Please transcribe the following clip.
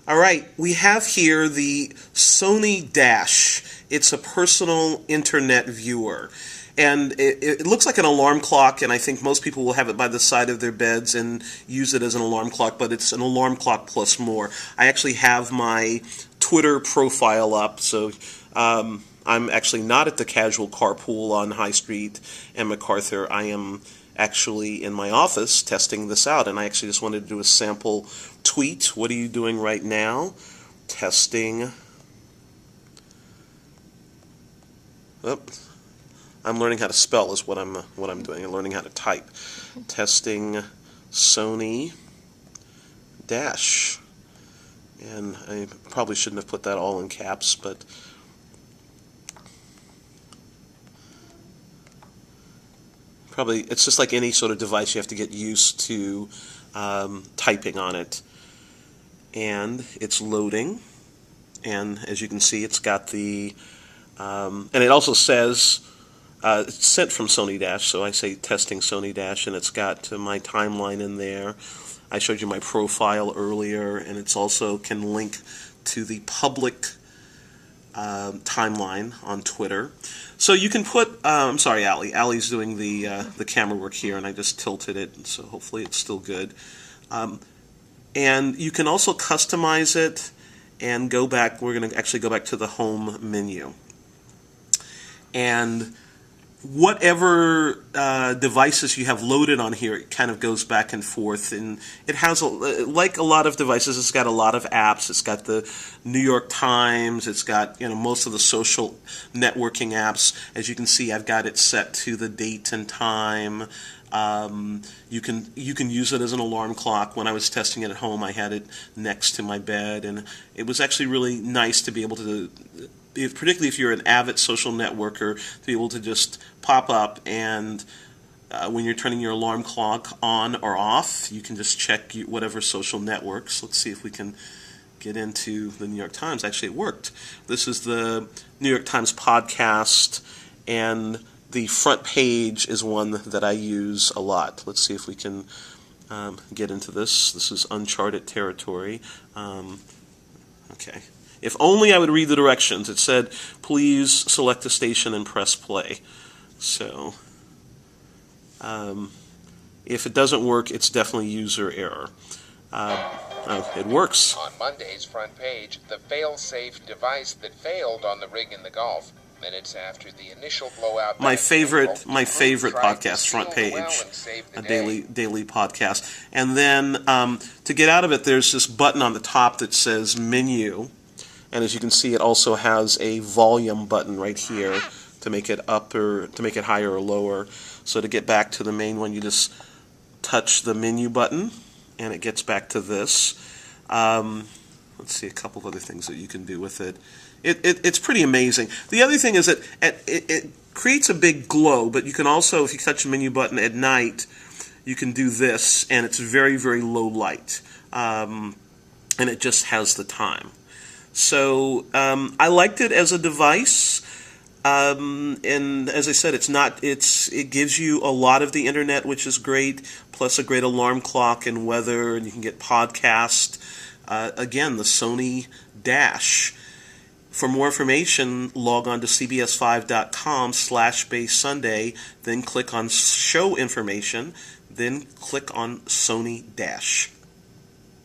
All right, we have here the Sony Dash. It's a personal internet viewer. And it looks like an alarm clock, and I think most people will have it by the side of their beds and use it as an alarm clock, but it's an alarm clock plus more. I actually have my Twitter profile up, so I'm actually not at the Casual Carpool on High Street and MacArthur. I am actually in my office testing this out, and I actually just wanted to do a sample tweet. What are you doing right now? Testing. I'm learning how to spell is what I'm doing. I'm learning how to type. Testing Sony Dash. And I probably shouldn't have put that all in caps, but probably it's just like any sort of device, you have to get used to typing on it. And it's loading, and as you can see, it's got the and it also says it's sent from Sony Dash, so I say testing Sony Dash, and it's got my timeline in there. I showed you my profile earlier, and it's also can link to the public timeline on Twitter. So you can put, I'm sorry, Allie. Allie's doing the camera work here, and I just tilted it, so hopefully it's still good. And you can also customize it and go back. We're going to actually go back to the home menu. And whatever devices you have loaded on here, it kind of goes back and forth, and it has, like a lot of devices, it's got a lot of apps. It's got the New York Times, it's got most of the social networking apps. As you can see, I've got it set to the date and time. You can use it as an alarm clock. When I was testing it at home, I had it next to my bed, and it was actually really nice to be able to, particularly if you're an avid social networker, to be able to just pop up and when you're turning your alarm clock on or off, you can just check whatever social networks. Let's see if we can get into the New York Times. Actually, it worked. This is the New York Times podcast, and the front page is one that I use a lot. Let's see if we can get into this. This is uncharted territory. Okay. If only I would read the directions. It said, please select a station and press play. So, if it doesn't work, it's definitely user error. Oh, it works. On Monday's front page, the fail-safe device that failed on the rig in the Gulf. Minutes after the initial blowout. My favorite podcast, front page, a daily podcast. And then to get out of it, there's this button on the top that says menu. And as you can see, it also has a volume button right here to make it up or to make it higher or lower. So to get back to the main one, you just touch the menu button, and it gets back to this. Let's see a couple of other things that you can do with it. It's pretty amazing. The other thing is that it creates a big glow, but you can also, if you touch the menu button at night, you can do this, and it's very, very low light. And it just has the time. So I liked it as a device, and as I said, it gives you a lot of the internet, which is great, plus a great alarm clock and weather, and you can get podcasts. Again, the Sony Dash. For more information, log on to cbs5.com/basesunday, then click on show information, then click on Sony Dash.